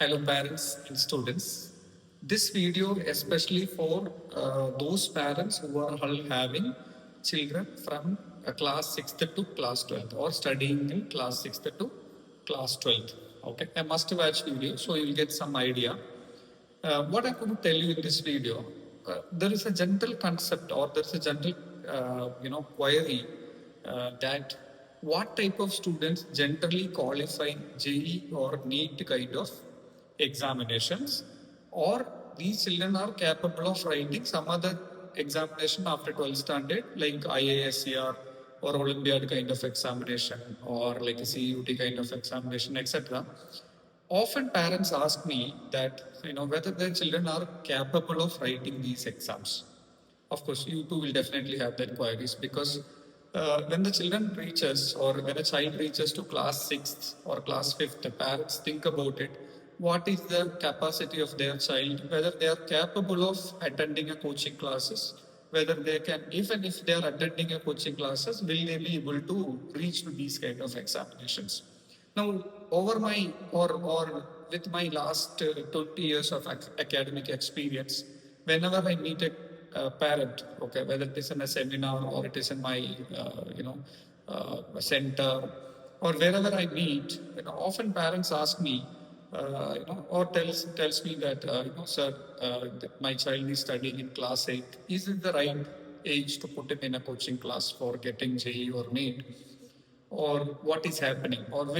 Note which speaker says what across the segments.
Speaker 1: Hello, parents and students. This video especially for those parents who are having children from class 6th to class 12th or studying in class 6th to class 12th. Okay, a must-watch video, so you'll get some idea. What I'm going to tell you in this video, there is a general concept or there's a general, query that what type of students generally qualify JEE or NEET kind of examinations, or these children are capable of writing some other examination after 12th standard like IASER or Olympiad kind of examination or like a CUT kind of examination, etc. Often parents ask me that whether their children are capable of writing these exams. Of course, you too will definitely have that queries because when the children reaches or when a child reaches to class 6th or class 5th, the parents think about it. What is the capacity of their child? Whether they are capable of attending a coaching classes, whether they can, even if they are attending a coaching classes, will they be able to reach to these kind of examinations? Now, over my or with my last 20 years of academic experience, whenever I meet a parent, okay, whether it is in a seminar or it is in my center or wherever I meet, often parents ask me, or tells me that sir, that my child is studying in class 8. Is it the right age to put him in a coaching class for getting JEE or NEET? Or what is happening, or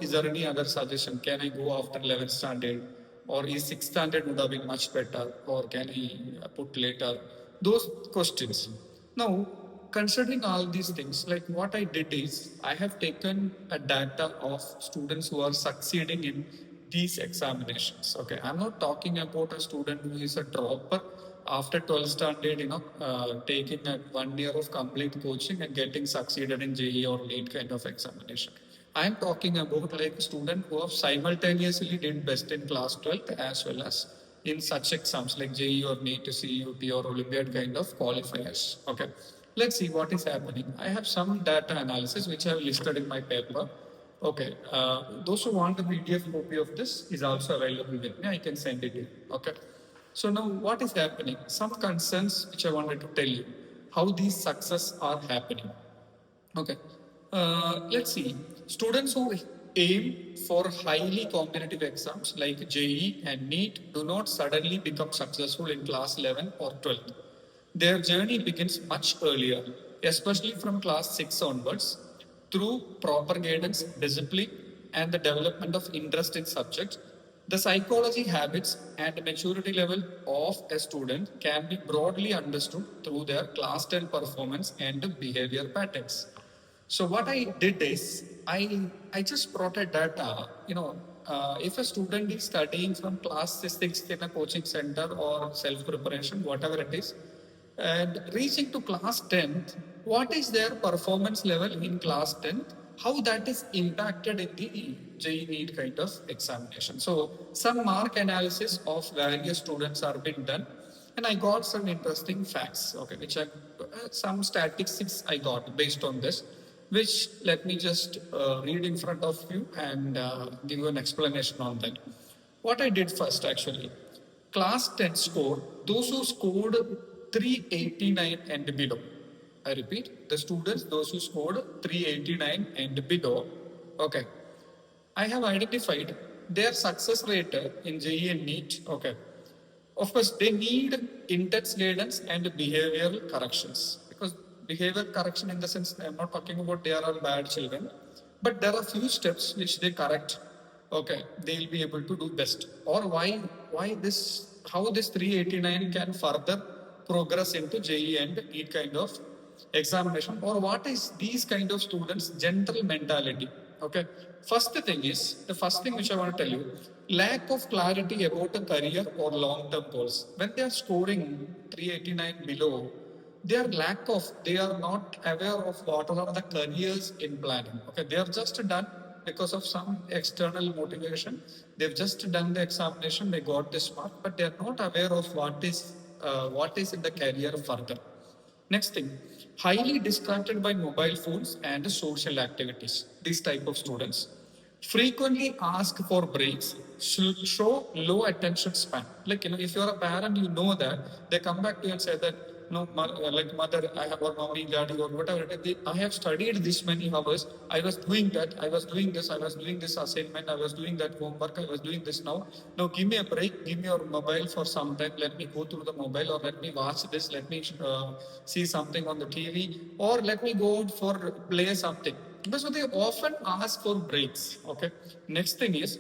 Speaker 1: is there any other suggestion? Can I go after 11th standard, or is 6th standard would have been much better, or can I put later? Those questions. Now, considering all these things, like what I did is I have taken a data of students who are succeeding in these examinations. Okay, I'm not talking about a student who is a dropper after 12th standard, taking a 1 year of complete coaching and getting succeeded in JEE or NEET kind of examination. I'm talking about like a student who have simultaneously did best in class 12th as well as in such exams like JEE or NEET, CUT or Olympiad kind of qualifiers. Okay, let's see what is happening. I have some data analysis which I have listed in my paper. Okay, those who want the PDF copy of this is also available with me. I can send it to you. Okay. So now what is happening? Some concerns which I wanted to tell you, how these success are happening. Okay. Let's see. Students who aim for highly competitive exams like JEE and NEET do not suddenly become successful in class 11 or 12th. Their journey begins much earlier, especially from class 6 onwards, through proper guidance, discipline, and the development of interest in subjects. The psychology, habits, and maturity level of a student can be broadly understood through their class 10 performance and behavior patterns. So what I did is I just brought a data. If a student is studying from class 6th in a coaching center or self preparation, whatever it is, and reaching to class 10th, what is their performance level in class 10th? How that is impacted in the JEE NEET kind of examination. So some mark analysis of various students are being done, and I got some interesting facts. Okay, which I some statistics I got based on this, which let me just read in front of you and give you an explanation on that. What I did first actually, class 10 score, those who scored 389 and below. I repeat, the students, those who scored 389 and below. Okay. I have identified their success rate in JEE and NEET. Okay. Of course, they need intense guidance and behavioral corrections, because behavior correction in the sense I'm not talking about they are all bad children, but there are few steps which they correct. Okay, they'll be able to do best. Or why this, how this 389 can further progress into JEE and NEET kind of examination, or what is these kind of students general mentality. Okay, the first thing which I want to tell you, lack of clarity about a career or long term goals. When they are scoring 389 below, they are not aware of what are the careers in planning. Okay, they are just done because of some external motivation. They've just done the examination, they got this mark, but they are not aware of what is in the career further. Next thing, highly distracted by mobile phones and social activities. These type of students. Frequently ask for breaks, show low attention span. Like, if you're a parent, you know that they come back to you and say that, no, like mother, I have, or mommy, daddy, or whatever it is, I have studied this many hours. I was doing that. I was doing this. I was doing this assignment. I was doing that homework. I was doing this now. Now, give me a break. Give me your mobile for some time. Let me go through the mobile, or let me watch this. Let me see something on the TV, or let me go out for play something. So they often ask for breaks. Okay. Next thing is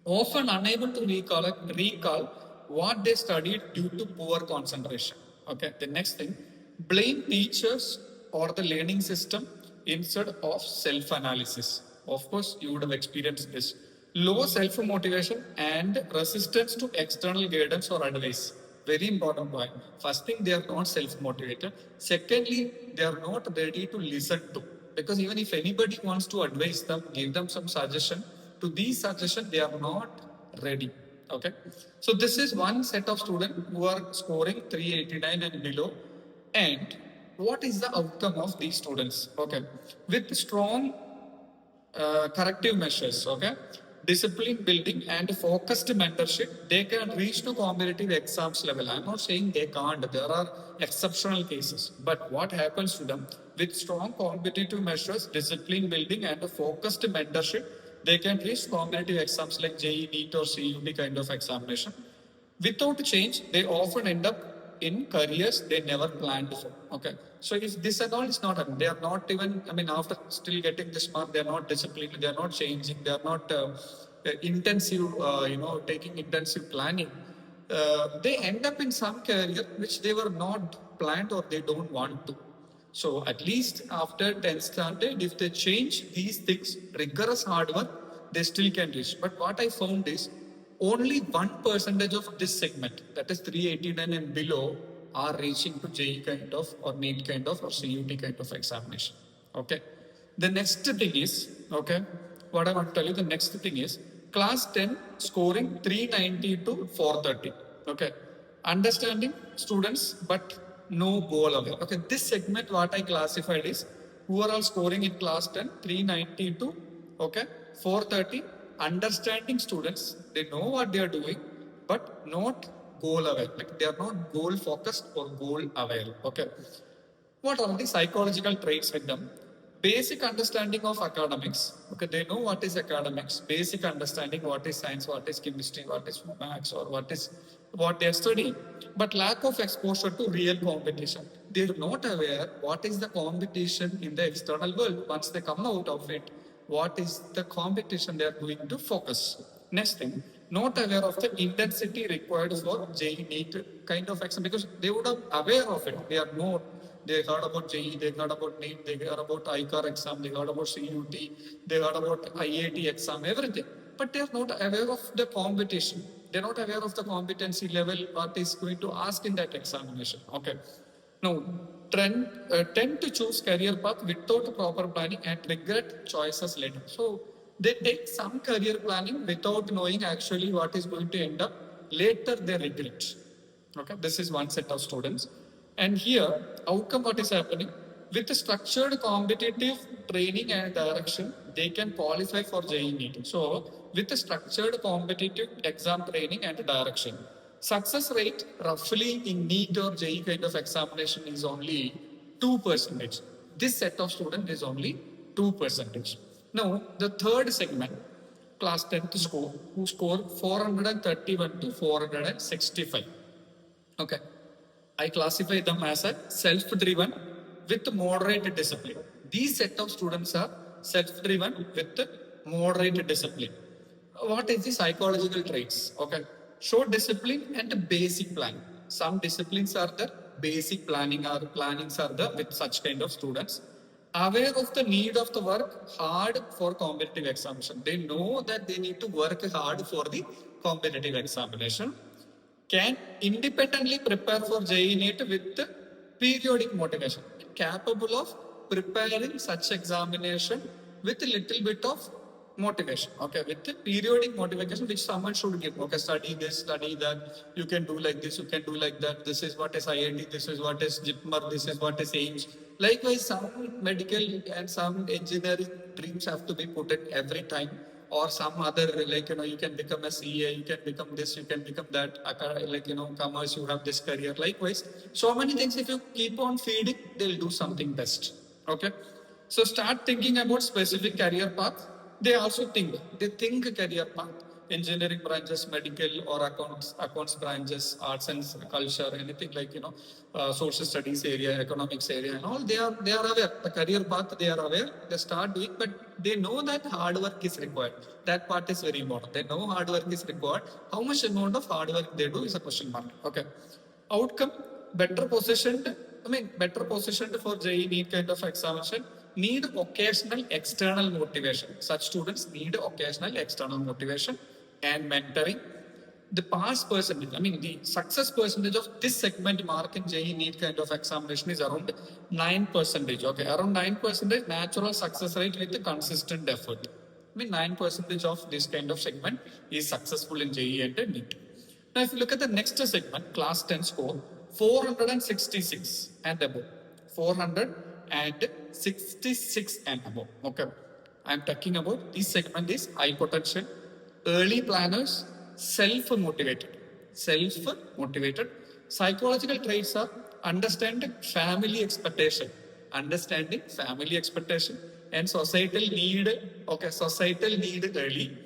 Speaker 1: often unable to recall what they studied due to poor concentration. Okay. The next thing, blame teachers or the learning system instead of self-analysis. Of course, you would have experienced this. Low self-motivation and resistance to external guidance or advice. Very important point. First thing, they are not self-motivated. Secondly, they are not ready to listen to. Because even if anybody wants to advise them, give them some suggestion, to these suggestions, they are not ready. Okay. So this is one set of students who are scoring 389 and below. And what is the outcome of these students? Okay. With strong corrective measures, okay, discipline building and focused mentorship, they can reach to competitive exams level. I'm not saying they can't. There are exceptional cases. But what happens to them with strong competitive measures, discipline building and focused mentorship, they can reach competitive exams like JEE, NEET or CUT kind of examination. Without change, they often end up in careers they never planned for. Okay. So if this and all is not happening, they are not even, after still getting this mark, they are not disciplined, they are not changing, they are not intensive, taking intensive planning. They end up in some career which they were not planned or they don't want to. So at least after 10th standard, if they change these things, rigorous hard work, they still can reach. But what I found is only 1% of this segment, that is 389 and below, are reaching to JEE kind of or NEET kind of or CUT kind of examination. Okay. The next thing is, okay, what I want to tell you, the next thing is class 10 scoring 390 to 430. Okay. Understanding students, but no goal aware. Okay, this segment what I classified is who are all scoring in class 10, 390 to, okay, 430. Understanding students, they know what they are doing, but not goal aware. Like they are not goal focused or goal aware. Okay. What are the psychological traits with them? Basic understanding of academics. Okay, they know what is academics. Basic understanding what is science, what is chemistry, what is maths, or what they are studying. But lack of exposure to real competition. They are not aware what is the competition in the external world. Once they come out of it, what is the competition they are going to focus. Next thing, not aware of the intensity required for JEE NEET kind of exam because they would have aware of it. They are not. They heard about JEE, they heard about NEET, they heard about ICAR exam, they heard about CUT, they heard about IIT exam, everything. But they are not aware of the competition. They are not aware of the competency level, what is going to ask in that examination. Okay. Now, tend to choose career path without proper planning and regret choices later. So, they take some career planning without knowing actually what is going to end up. Later, they regret. Okay, this is one set of students. And here, outcome what is happening? With structured competitive training and direction, they can qualify for JEE NEET. So, with structured competitive exam training and direction, success rate roughly in NEET or JEE kind of examination is only 2%. This set of students is only 2%. Now, the third segment, class 10th score, who score 431 to 465. Okay. I classify them as a self-driven with moderate discipline. These set of students are self-driven with moderate discipline. What is the psychological traits? Okay. Show discipline and basic planning. Some disciplines are there, basic plannings are there with such kind of students. Aware of the need of the work hard for competitive examination. They know that they need to work hard for the competitive examination. Can independently prepare for JEE NEET with periodic motivation. Capable of preparing such examination with a little bit of motivation. Okay, with the periodic motivation which someone should give. Okay, study this, study that. You can do like this, you can do like that. This is what is IIT, this is what is JIPMER, this is what is AIMS. Likewise, some medical and some engineering dreams have to be put in every time, or some other, like, you can become a CA, you can become this, you can become that, like, commerce, you have this career. Likewise, so many things, if you keep on feeding, they'll do something best. Okay. So start thinking about specific career path. They also think career path, engineering branches, medical or accounts branches, arts and culture, anything like, social studies area, economics area, and all. They are aware the career path. They are aware. They start doing, but they know that hard work is required. That part is very important. They know hard work is required. How much amount of hard work they do is a question mark. Okay. Outcome, better positioned. Better positioned for JEE NEET kind of examination, need occasional external motivation. Such students need occasional external motivation and mentoring. The pass percentage, the success percentage of this segment mark in JEE NEET kind of examination is around 9%. Okay, around 9% natural success rate with consistent effort. 9% of this kind of segment is successful in JEE and NEET. Now, if you look at the next segment, class 10 score, 466 and above. 466 and above. Okay. I'm talking about this segment is high potential, early planners, self-motivated. Self-motivated. Psychological traits are understanding family expectation. Understanding family expectation and societal need. Okay, societal need early.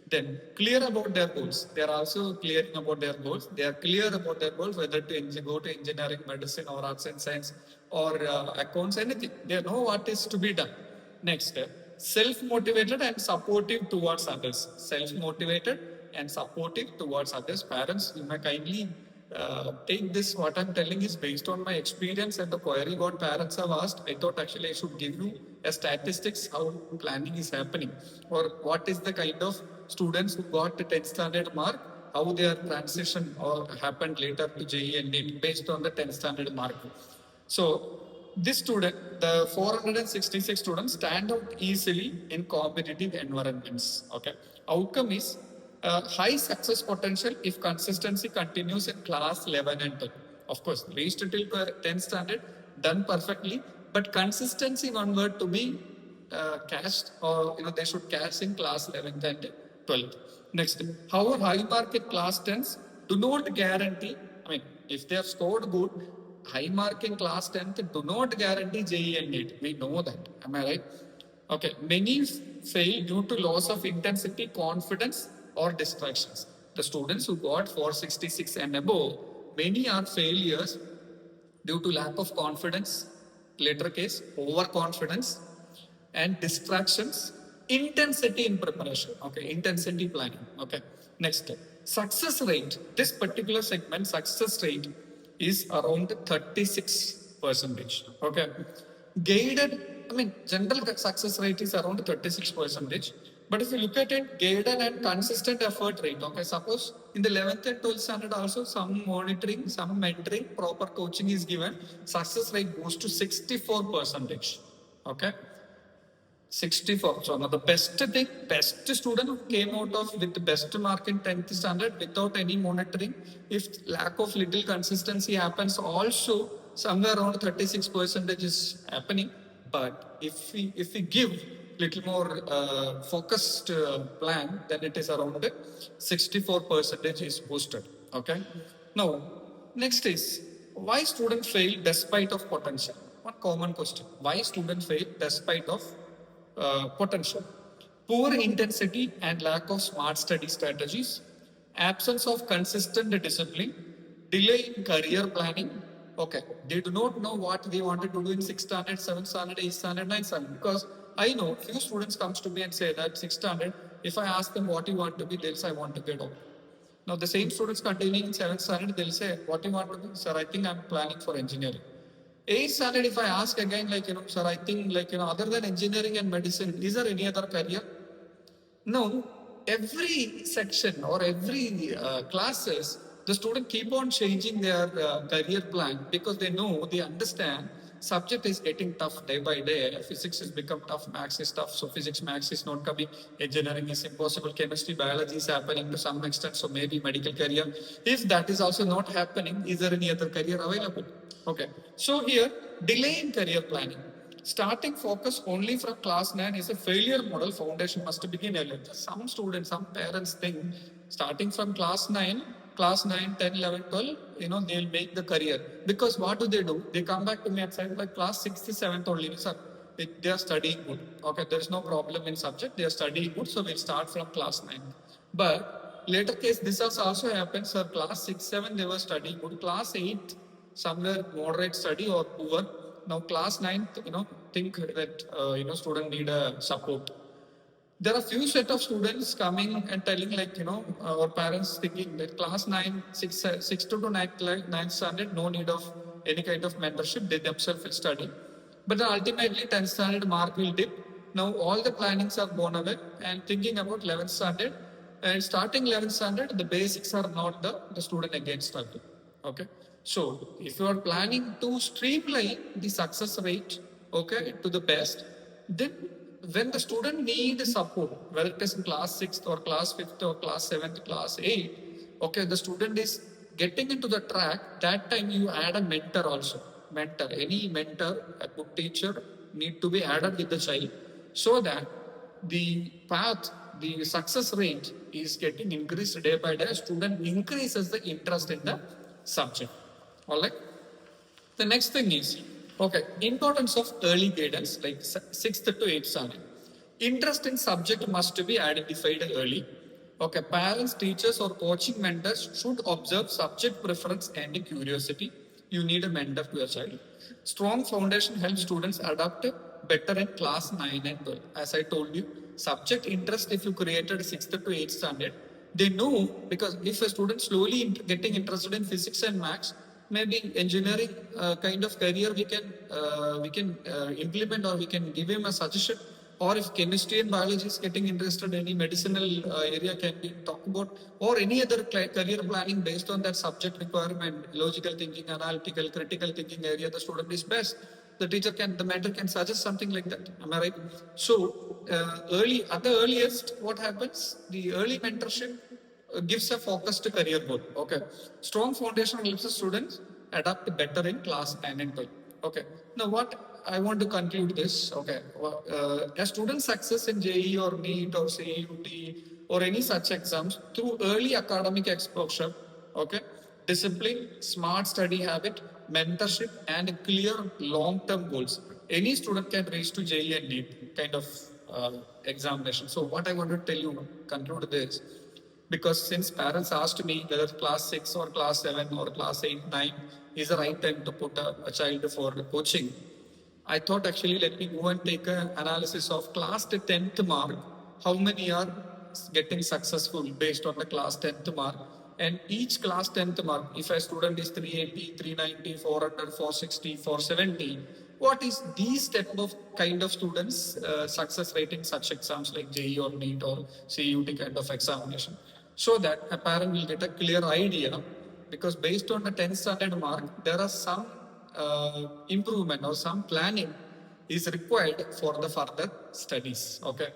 Speaker 1: Then clear about their goals. They are also clearing about their goals. They are clear about their goals, whether to go to engineering, medicine, or arts and science, or accounts, anything. They know what is to be done. Next step, self-motivated and supportive towards others. Self-motivated and supportive towards others. Parents, you may kindly take this. What I'm telling is based on my experience and the query what parents have asked. I thought actually I should give you a statistics how planning is happening, or what is the kind of students who got the 10th standard mark, how their transition or happened later to JEE and NEET based on the 10th standard mark. So this student, the 466 students stand out easily in competitive environments. Okay. Outcome is high success potential if consistency continues in class 11 and 10. Of course, reached till 10th standard, done perfectly, but consistency one word to be cast, or they should cast in class 11th and 12th. Next, however, high mark in class 10s do not guarantee, if they have scored good, high mark in class 10th do not guarantee JEE and NEET. We know that. Am I right? Okay. Many fail due to loss of intensity, confidence, or distractions. The students who got 466 and above, many are failures due to lack of confidence, later case, overconfidence, and distractions, intensity in preparation. Okay, intensity planning. Okay, next, success rate. This particular segment, success rate is around 36%. Okay, guided, general success rate is around 36%. But if you look at it, guided and consistent effort rate, okay, suppose in the 11th and 12th standard also some monitoring, some mentoring, proper coaching is given, success rate goes to 64%. Okay. 64. So now the best student who came out of with the best mark in 10th standard without any monitoring, if lack of little consistency happens, also somewhere around 36% is happening. But if we give little more focused plan, then it is around 64% is boosted. Okay. Now, next is why students fail despite of potential. One common question: why students fail despite of potential? Poor intensity and lack of smart study strategies, absence of consistent discipline, delay in career planning. Okay, they do not know what they wanted to do in 6th standard, 7th standard, 8th standard, 9th standard. Because I know few students comes to me and say that 6th standard, if I ask them what you want to be, they'll say I want to be a doctor. Now the same students continuing in 7th standard, they'll say, what do you want to be? Sir, I think I'm planning for engineering. 8th standard, if I ask again, sir, I think, other than engineering and medicine, is there any other career? No. Every section or every classes, the student keep on changing their career plan because they know, they understand subject is getting tough day by day. Physics has become tough, maths is tough, so physics, maths is not coming, engineering is impossible, chemistry, biology is happening to some extent, so maybe medical career. If that is also not happening, is there any other career available? Okay. So here, delay in career planning. Starting focus only from class 9 is a failure model. Foundation must begin earlier. Some students, some parents think starting from class 9, 10, 11, 12, they'll make the career. Because what do? They come back to me and say, like class 6th, 7th only, sir. They are studying good. Okay, there is no problem in subject. They are studying good, so we'll start from class 9. But later case, this has also happened, sir. Class 6, 7, they were studying good. Class 8, somewhere moderate study or poor. Now class 9th, think that, student need a support. There are few set of students coming and telling like, our parents thinking that class 9, 6 to 9th standard, no need of any kind of mentorship. They themselves will study. But then ultimately 10th standard mark will dip. Now all the plannings are gone away and thinking about 11th standard and starting 11th standard, the basics are not the student again struggle. Okay. So if you are planning to streamline the success rate, okay, to the best, then when the student needs support, whether it is in class 6th or class 5th or class 7th, class 8, okay, the student is getting into the track, that time you add a mentor also. Mentor, any mentor, a good teacher need to be added with the child so that the path, the success rate is getting increased day by day. Student increases the interest in the subject. All right. The next thing is, okay, importance of early guidance, like 6th to 8th standard. Interest in subject must be identified early. Okay, parents, teachers, or coaching mentors should observe subject preference and curiosity. You need a mentor to your child. Strong foundation helps students adapt better in class 9 and 12. As I told you, subject interest, if you created 6th to 8th standard, they know, because if a student slowly getting interested in physics and maths, maybe engineering kind of career we can implement, or we can give him a suggestion. Or if chemistry and biology is getting interested, any medicinal area can be talked about, or any other career planning based on that subject requirement, logical thinking, analytical, critical thinking area, the student is best. The mentor can suggest something like that. Am I right? So, at the earliest, what happens? The early mentorship gives a focus to career goal. Okay. Strong foundation helps the students adapt better in class 9 and 12. Okay. Now, what I want to conclude this. Okay. A student success in JEE or NEET or CUT or any such exams through early academic exposure. Okay. Discipline, smart study habit, mentorship, and clear long-term goals. Any student can reach to JEE and NEET kind of examination. So, what I want to tell you, conclude this, because since parents asked me whether class 6 or class 7 or class 8, 9 is the right time to put a child for coaching, I thought actually let me go and take an analysis of class 10th mark, how many are getting successful based on the class 10th mark. And each class 10th mark, if a student is 380, 390, 400, 460, 470, what is these type of kind of students success rate in such exams like JEE or NEET or CUT kind of examination, so that a parent will get a clear idea, because based on the 10th standard mark, there are some improvement or some planning is required for the further studies. Okay.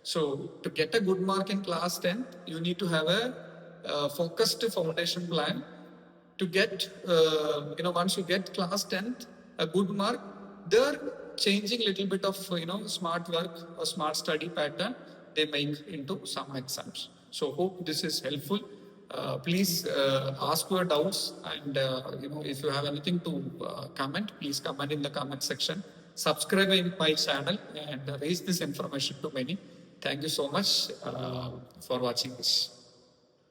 Speaker 1: So to get a good mark in class 10th, you need to have a focused foundation plan to get, once you get class 10th, a good mark, they're changing little bit of, smart work or smart study pattern they make into some exams. So hope this is helpful. Please ask your doubts, and if you have anything to comment, please comment in the comment section. Subscribe in my channel and raise this information to many. Thank you so much for watching this.